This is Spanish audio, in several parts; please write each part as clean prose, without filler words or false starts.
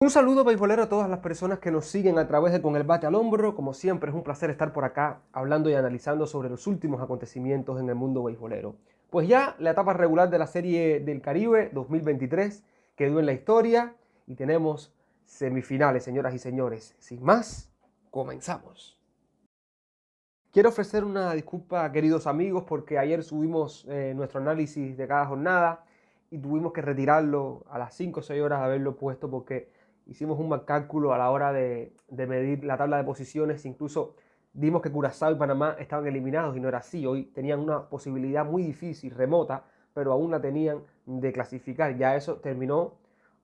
Un saludo beisbolero a todas las personas que nos siguen a través de Con el Bate al Hombro. Como siempre, es un placer estar por acá hablando y analizando sobre los últimos acontecimientos en el mundo beisbolero. Pues ya la etapa regular de la Serie del Caribe 2023 quedó en la historia y tenemos semifinales, señoras y señores. Sin más, comenzamos. Quiero ofrecer una disculpa, queridos amigos, porque ayer subimos nuestro análisis de cada jornada y tuvimos que retirarlo a las 5 o 6 horas de haberlo puesto porque hicimos un mal cálculo a la hora de medir la tabla de posiciones. Incluso dimos que Curazao y Panamá estaban eliminados y no era así. Hoy tenían una posibilidad muy difícil, remota, pero aún la tenían de clasificar. Ya eso terminó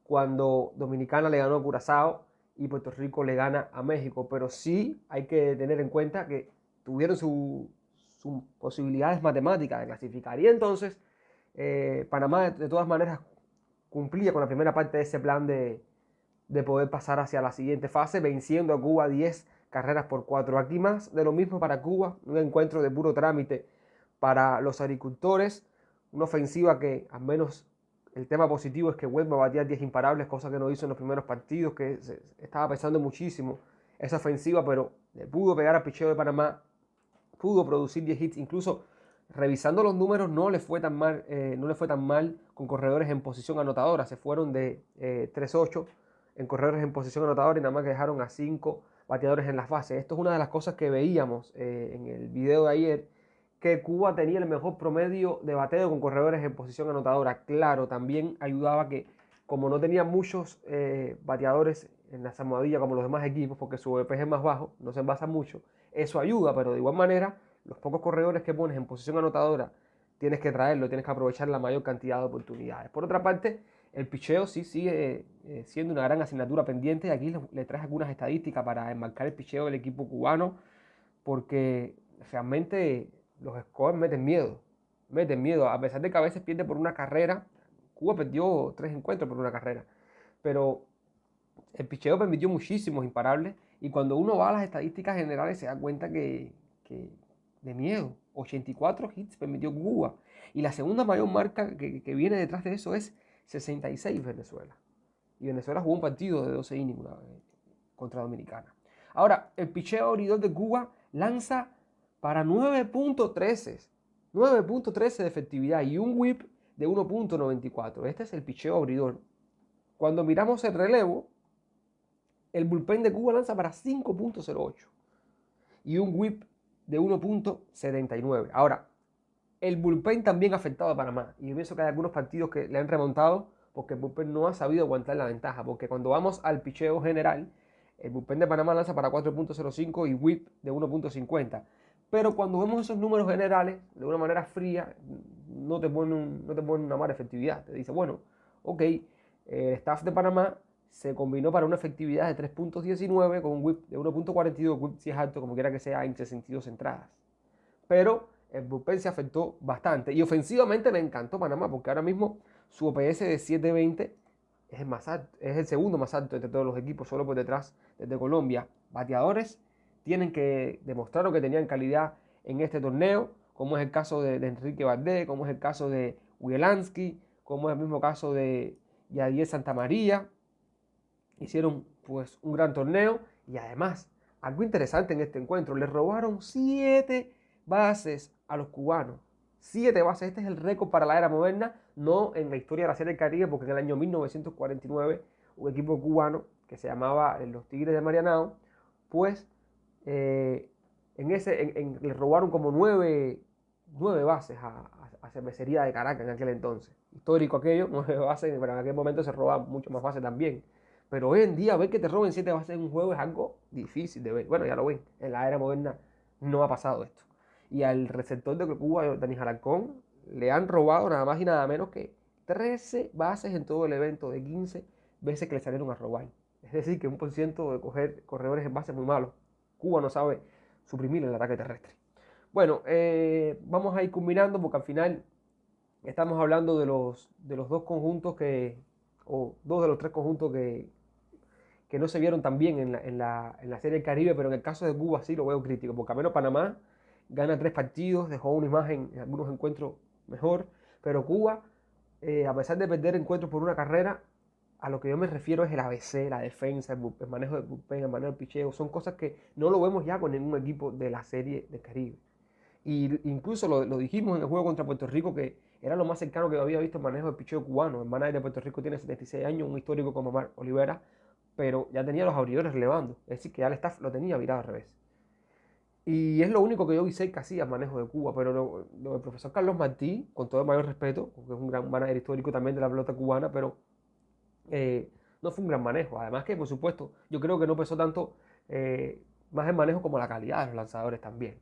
cuando Dominicana le ganó a Curazao y Puerto Rico le gana a México. Pero sí hay que tener en cuenta que tuvieron sus posibilidades matemáticas de clasificar. Y entonces Panamá de todas maneras cumplía con la primera parte de ese plan de poder pasar hacia la siguiente fase, venciendo a Cuba 10 carreras por 4. Aquí más de lo mismo para Cuba, un encuentro de puro trámite para los agricultores, una ofensiva que al menos el tema positivo es que Huelva batía 10 imparables, cosa que no hizo en los primeros partidos, que estaba pesando muchísimo esa ofensiva, pero le pudo pegar al picheo de Panamá, pudo producir 10 hits, incluso revisando los números no le fue tan mal, con corredores en posición anotadora, se fueron de 3-8 en corredores en posición anotadora y nada más que dejaron a 5 bateadores en las bases. Esto es una de las cosas que veíamos en el video de ayer, que Cuba tenía el mejor promedio de bateo con corredores en posición anotadora. Claro, también ayudaba que como no tenía muchos bateadores en la almohadilla como los demás equipos, porque su OVP es más bajo, no se envasa mucho, eso ayuda, pero de igual manera, los pocos corredores que pones en posición anotadora, tienes que traerlo, tienes que aprovechar la mayor cantidad de oportunidades. Por otra parte, el picheo sí sigue siendo una gran asignatura pendiente. Aquí le traje algunas estadísticas para enmarcar el picheo del equipo cubano, porque realmente los scores meten miedo. Meten miedo, a pesar de que a veces pierde por una carrera. Cuba perdió 3 encuentros por una carrera, pero el picheo permitió muchísimos imparables y cuando uno va a las estadísticas generales se da cuenta que de miedo, 84 hits permitió Cuba. Y la segunda mayor marca que viene detrás de eso es 66 Venezuela. Y Venezuela jugó un partido de 12 innings contra Dominicana. Ahora, el picheo abridor de Cuba lanza para 9.13. 9.13 de efectividad y un whip de 1.94. Este es el picheo abridor. Cuando miramos el relevo, el bullpen de Cuba lanza para 5.08 y un whip de 1.79. Ahora, el bullpen también ha afectado a Panamá. Y yo pienso que hay algunos partidos que le han remontado porque el bullpen no ha sabido aguantar la ventaja. Porque cuando vamos al picheo general, el bullpen de Panamá lanza para 4.05 y whip de 1.50. Pero cuando vemos esos números generales, de una manera fría, no te ponen una mala efectividad. Te dice, bueno, ok, el staff de Panamá se combinó para una efectividad de 3.19 con un whip de 1.42, whip si es alto, como quiera que sea, en 62 entradas. Pero el bullpen se afectó bastante. Y ofensivamente me encantó Panamá, porque ahora mismo su OPS de 7.20 es el más alto, es el segundo más alto entre todos los equipos, solo por detrás de Colombia. Bateadores tienen que demostrar que tenían calidad en este torneo, como es el caso de Enrique Valdés, como es el caso de Wielansky, como es el mismo caso de Yadier Santamaría. Hicieron pues un gran torneo y además, algo interesante en este encuentro, le robaron 7 bases a los cubanos. 7 bases, este es el récord para la era moderna, no en la historia de la Serie del Caribe, porque en el año 1949 un equipo cubano que se llamaba los Tigres de Marianao, pues le robaron como 9 bases a Cervecería de Caracas en aquel entonces. Histórico aquello, 9 bases, pero en aquel momento se robaban mucho más bases también. Pero hoy en día ver que te roben 7 bases en un juego es algo difícil de ver. Bueno, ya lo ven, en la era moderna no ha pasado esto. Y al receptor de Cuba, Dani Alarcón, le han robado nada más y nada menos que 13 bases en todo el evento de 15 veces que le salieron a robar. Es decir, que un por ciento de coger corredores en base es muy malo. Cuba no sabe suprimir el ataque terrestre. Bueno, vamos a ir combinando porque al final estamos hablando de los dos conjuntos o dos de los tres conjuntos que no se vieron tan bien en la Serie del Caribe, pero en el caso de Cuba sí lo veo crítico, porque al menos Panamá gana 3 partidos, dejó una imagen en algunos encuentros mejor, pero Cuba, a pesar de perder encuentros por una carrera, a lo que yo me refiero es el ABC, la defensa, el manejo del bullpen, el manejo del picheo. Son cosas que no lo vemos ya con ningún equipo de la Serie del Caribe. Y incluso lo dijimos en el juego contra Puerto Rico, que era lo más cercano que había visto el manejo del picheo cubano. El manager de Puerto Rico tiene 76 años, un histórico como Mark Olivera, pero ya tenía los abridores relevando. Es decir, que ya el staff lo tenía virado al revés. Y es lo único que yo vi que hacía el manejo de Cuba. Pero lo del profesor Carlos Martí, con todo el mayor respeto, porque es un gran manager histórico también de la pelota cubana, pero no fue un gran manejo. Además que, por supuesto, yo creo que no pesó tanto más el manejo como la calidad de los lanzadores también.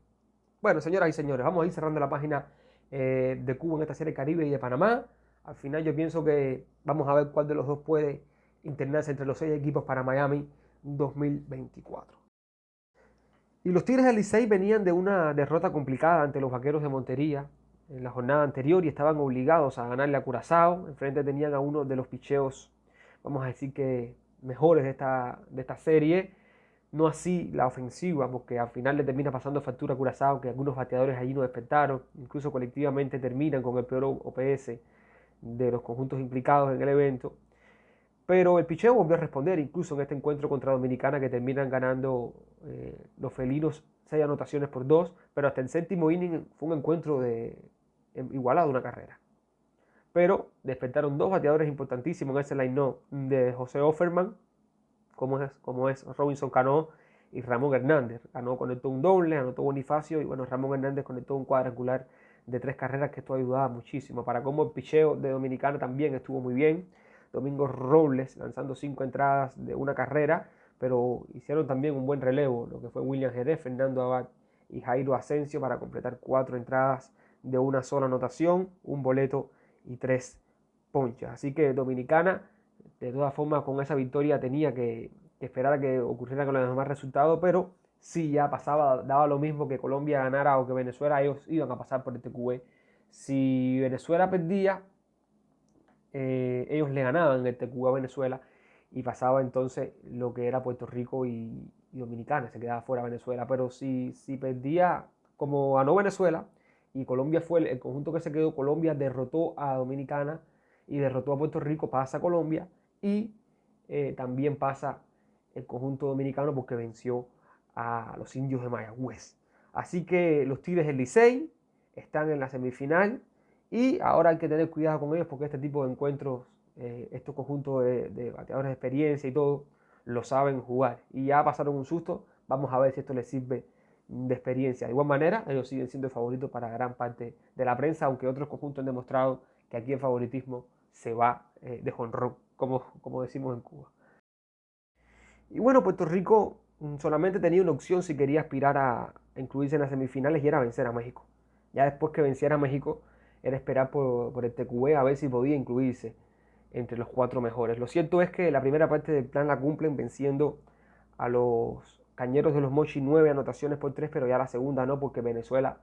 Bueno, señoras y señores, vamos a ir cerrando la página de Cuba en esta serie Caribe y de Panamá. Al final yo pienso que vamos a ver cuál de los dos puede internarse entre los 6 equipos para Miami 2024. Y los Tigres del Licey venían de una derrota complicada ante los Vaqueros de Montería en la jornada anterior y estaban obligados a ganarle a Curazao. Enfrente tenían a uno de los picheos, vamos a decir que mejores de esta serie. No así la ofensiva, porque al final le termina pasando factura a Curazao, que algunos bateadores allí no despertaron. Incluso colectivamente terminan con el peor OPS de los conjuntos implicados en el evento. Pero el picheo volvió a responder, incluso en este encuentro contra Dominicana, que terminan ganando los felinos 6 anotaciones por 2, pero hasta el séptimo inning fue un encuentro igualado, una carrera. Pero despertaron 2 bateadores importantísimos en ese line-up de José Offerman, como es Robinson Cano y Ramón Hernández. Cano conectó un doble, anotó Bonifacio y bueno, Ramón Hernández conectó un cuadrangular de 3 carreras, que esto ayudaba muchísimo. Para como el picheo de Dominicana también estuvo muy bien. Domingo Robles lanzando 5 entradas de una carrera, pero hicieron también un buen relevo, lo que fue William Jerez, Fernando Abad y Jairo Asensio para completar 4 entradas de una sola anotación, un boleto y 3 ponchas. Así que Dominicana, de todas formas, con esa victoria tenía que esperar a que ocurriera con los demás resultados, pero si ya pasaba, daba lo mismo que Colombia ganara o que Venezuela, ellos iban a pasar por este QE. Si Venezuela perdía, ellos le ganaban el TQA a Venezuela y pasaba entonces lo que era Puerto Rico y Dominicana, se quedaba fuera Venezuela. Pero si perdía, como ganó Venezuela y Colombia fue el conjunto que se quedó, Colombia derrotó a Dominicana y derrotó a Puerto Rico, pasa a Colombia y también pasa el conjunto dominicano porque venció a los indios de Mayagüez. Así que los Tigres del Licey están en la semifinal. Y ahora hay que tener cuidado con ellos porque este tipo de encuentros, estos conjuntos de bateadores de experiencia y todo, lo saben jugar. Y ya pasaron un susto, vamos a ver si esto les sirve de experiencia. De igual manera, ellos siguen siendo favoritos para gran parte de la prensa, aunque otros conjuntos han demostrado que aquí el favoritismo se va de jonrón, como decimos en Cuba. Y bueno, Puerto Rico solamente tenía una opción si quería aspirar a incluirse en las semifinales y era vencer a México. Ya después que venciera a México, era esperar por el TQE a ver si podía incluirse entre los 4 mejores. Lo cierto es que la primera parte del plan la cumplen venciendo a los Cañeros de los Mochis 9 anotaciones por 3, pero ya la segunda no, porque Venezuela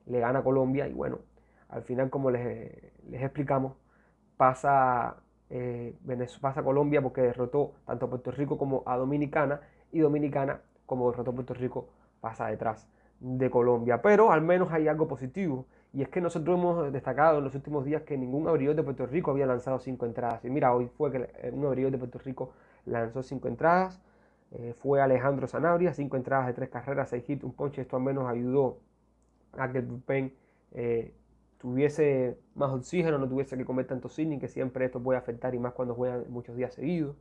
le gana a Colombia y bueno, al final, como les explicamos, pasa pasa a Colombia porque derrotó tanto a Puerto Rico como a Dominicana, y Dominicana, como derrotó a Puerto Rico, pasa detrás de Colombia. Pero al menos hay algo positivo, y es que nosotros hemos destacado en los últimos días que ningún abridor de Puerto Rico había lanzado 5 entradas. Y mira, hoy fue que un abridor de Puerto Rico lanzó 5 entradas, fue Alejandro Sanabria, 5 entradas de 3 carreras, 6 hits, un ponche. Esto al menos ayudó a que el bullpen tuviese más oxígeno, no tuviese que comer tanto inning, que siempre esto puede afectar y más cuando juegan muchos días seguidos.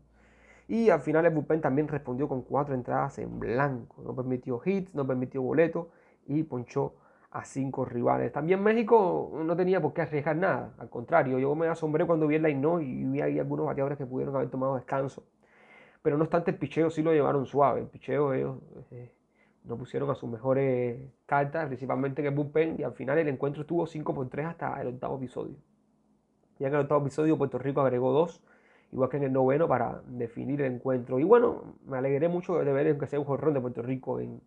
Y al final el bullpen también respondió con 4 entradas en blanco, no permitió hits, no permitió boletos y ponchó a 5 rivales. También México no tenía por qué arriesgar nada, al contrario, yo me asombré cuando vi el line y vi ahí algunos bateadores que pudieron haber tomado descanso. Pero no obstante, el picheo sí lo llevaron suave. El picheo ellos no pusieron a sus mejores cartas, principalmente en el bullpen, y al final el encuentro estuvo 5 por 3 hasta el octavo episodio. Ya en el octavo episodio Puerto Rico agregó 2, igual que en el noveno, para definir el encuentro. Y bueno, me alegré mucho de ver que sea un jonrón de Puerto Rico en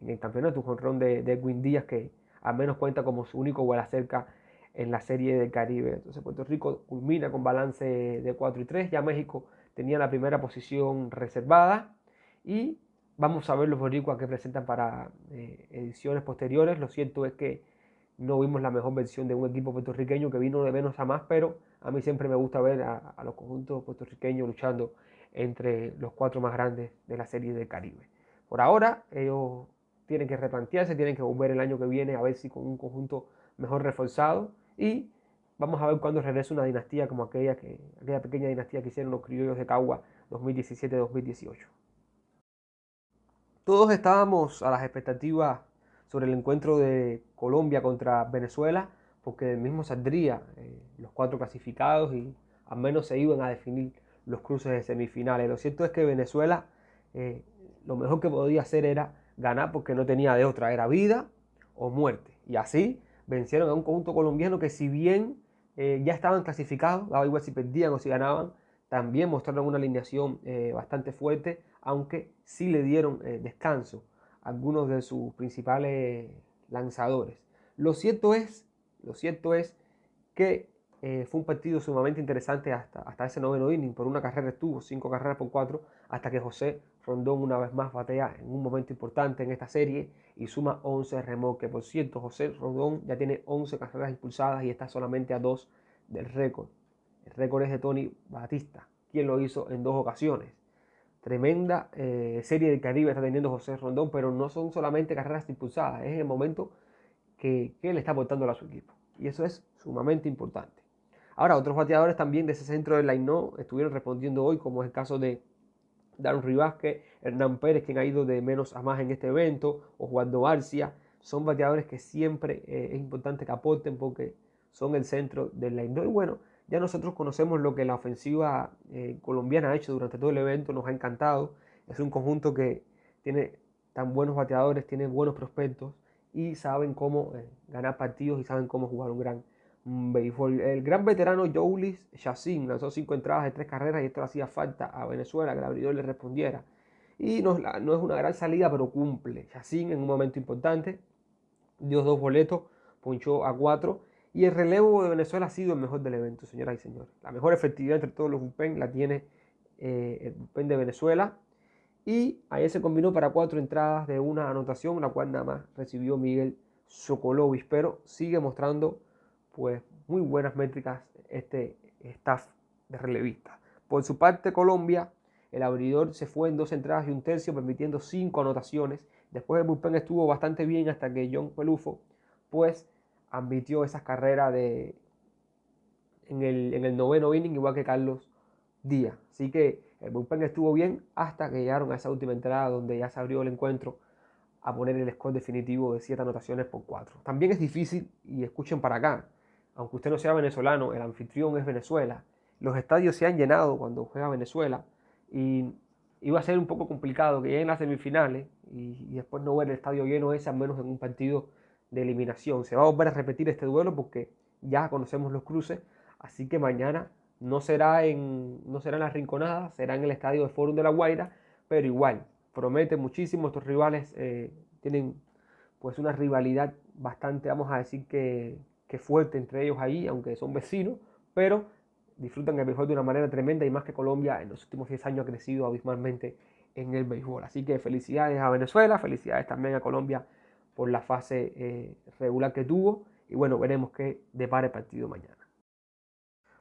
el campeonato, un jonrón de Edwin Díaz, que al menos cuenta como su único gol cerca en la Serie del Caribe. Entonces Puerto Rico culmina con balance de 4 y 3, ya México tenía la primera posición reservada y vamos a ver los boricuas que presentan para ediciones posteriores. Lo cierto es que no vimos la mejor versión de un equipo puertorriqueño que vino de menos a más, pero a mí siempre me gusta ver a los conjuntos puertorriqueños luchando entre los 4 más grandes de la Serie del Caribe. Por ahora, ellos tienen que replantearse, tienen que volver el año que viene a ver si con un conjunto mejor reforzado, y vamos a ver cuándo regresa una dinastía como aquella pequeña dinastía que hicieron los criollos de Cagua 2017-2018. Todos estábamos a las expectativas sobre el encuentro de Colombia contra Venezuela, porque mismo saldría los 4 clasificados y al menos se iban a definir los cruces de semifinales. Lo cierto es que Venezuela eh, lo mejor que podía hacer era ganar, porque no tenía de otra, era vida o muerte. Y así vencieron a un conjunto colombiano que, si bien ya estaban clasificados, daba igual si perdían o si ganaban, también mostraron una alineación bastante fuerte, aunque sí le dieron descanso a algunos de sus principales lanzadores. Lo cierto es que fue un partido sumamente interesante hasta ese noveno inning. Por una carrera estuvo, 5 carreras por 4, hasta que José Rondón una vez más batea en un momento importante en esta serie y suma 11 remolques. Por cierto, José Rondón ya tiene 11 carreras impulsadas y está solamente a 2 del récord. El récord es de Tony Batista, quien lo hizo en 2 ocasiones. Tremenda serie del Caribe está teniendo José Rondón, pero no son solamente carreras impulsadas, es el momento que él está aportando a su equipo. Y eso es sumamente importante. Ahora, otros bateadores también de ese centro del line-no estuvieron respondiendo hoy, como es el caso de Darun Rivasquez, Hernán Pérez, quien ha ido de menos a más en este evento, o Oswaldo García. Son bateadores que siempre es importante que aporten, porque son el centro del line-no. Y bueno, ya nosotros conocemos lo que la ofensiva colombiana ha hecho durante todo el evento, nos ha encantado. Es un conjunto que tiene tan buenos bateadores, tiene buenos prospectos y saben cómo ganar partidos y saben cómo jugar un gran béisbol. El gran veterano Jhoulys Chacín lanzó 5 entradas de 3 carreras, y esto le hacía falta a Venezuela, que el abridor le respondiera. Y no es una gran salida, pero cumple. Chacín en un momento importante dio 2 boletos, ponchó a 4. Y el relevo de Venezuela ha sido el mejor del evento, señoras y señores. La mejor efectividad entre todos los bullpen la tiene el bullpen de Venezuela. Y ayer se combinó para 4 entradas de una anotación, la cual nada más recibió Miguel Sokolovich, pero sigue mostrando pues muy buenas métricas este staff de relevistas. Por su parte, Colombia, el abridor se fue en 2 entradas y 1/3, permitiendo 5 anotaciones. Después el bullpen estuvo bastante bien hasta que John Pelufo pues admitió esas carreras en el noveno inning, igual que Carlos Díaz. Así que el bullpen estuvo bien hasta que llegaron a esa última entrada, donde ya se abrió el encuentro a poner el score definitivo de 7 anotaciones por 4. También es difícil, y escuchen para acá, aunque usted no sea venezolano, el anfitrión es Venezuela. Los estadios se han llenado cuando juega Venezuela, y iba a ser un poco complicado que lleguen las semifinales y después no ver el estadio lleno ese, al menos en un partido de eliminación. Se va a volver a repetir este duelo porque ya conocemos los cruces, así que mañana no será en la Rinconada, será en el estadio de Fórum de La Guaira, pero igual, promete muchísimo. Estos rivales tienen pues una rivalidad bastante, vamos a decir que fuerte entre ellos ahí, aunque son vecinos, pero disfrutan el béisbol de una manera tremenda, y más que Colombia en los últimos 10 años ha crecido abismalmente en el béisbol. Así que felicidades a Venezuela, felicidades también a Colombia por la fase regular que tuvo, y bueno, veremos qué depara el partido mañana.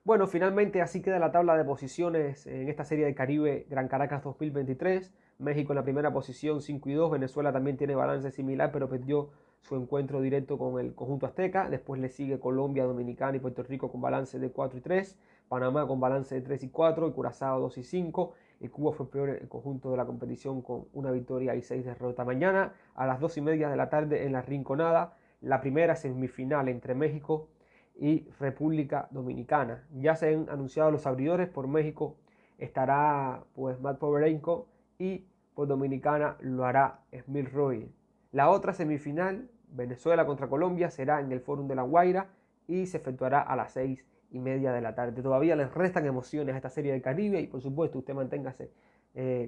Bueno, finalmente así queda la tabla de posiciones en esta Serie del Caribe Gran Caracas 2023. México en la primera posición, 5-2. Venezuela también tiene balance similar, pero perdió su encuentro directo con el conjunto azteca. Después le sigue Colombia, Dominicana y Puerto Rico con balance de 4-3. Panamá con balance de 3-4. Y Curazao 2-5. Y Cuba fue peor el conjunto de la competición con una victoria y 6 derrotas. Mañana a las 2:30 de la tarde en la Rinconada, la primera semifinal entre México y República Dominicana. Ya se han anunciado los abridores. Por México estará pues Matt Poverenko, y por Dominicana lo hará Smith Roy. La otra semifinal, Venezuela contra Colombia, será en el Fórum de La Guaira y se efectuará a las 6:30 de la tarde. Todavía les restan emociones a esta Serie del Caribe, y por supuesto usted manténgase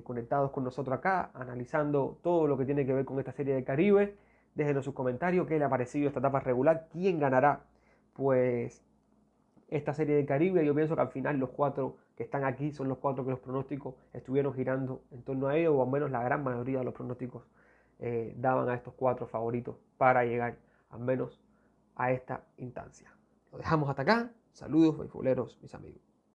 conectados con nosotros acá, analizando todo lo que tiene que ver con esta Serie del Caribe. Déjenos sus comentarios, qué le ha parecido esta etapa regular, quién ganará pues esta Serie del Caribe. Yo pienso que al final los 4 que están aquí son los 4 que los pronósticos estuvieron girando en torno a ellos, o al menos la gran mayoría de los pronósticos daban a estos 4 favoritos para llegar al menos a esta instancia. Lo dejamos hasta acá. Saludos, beisboleros, mis amigos.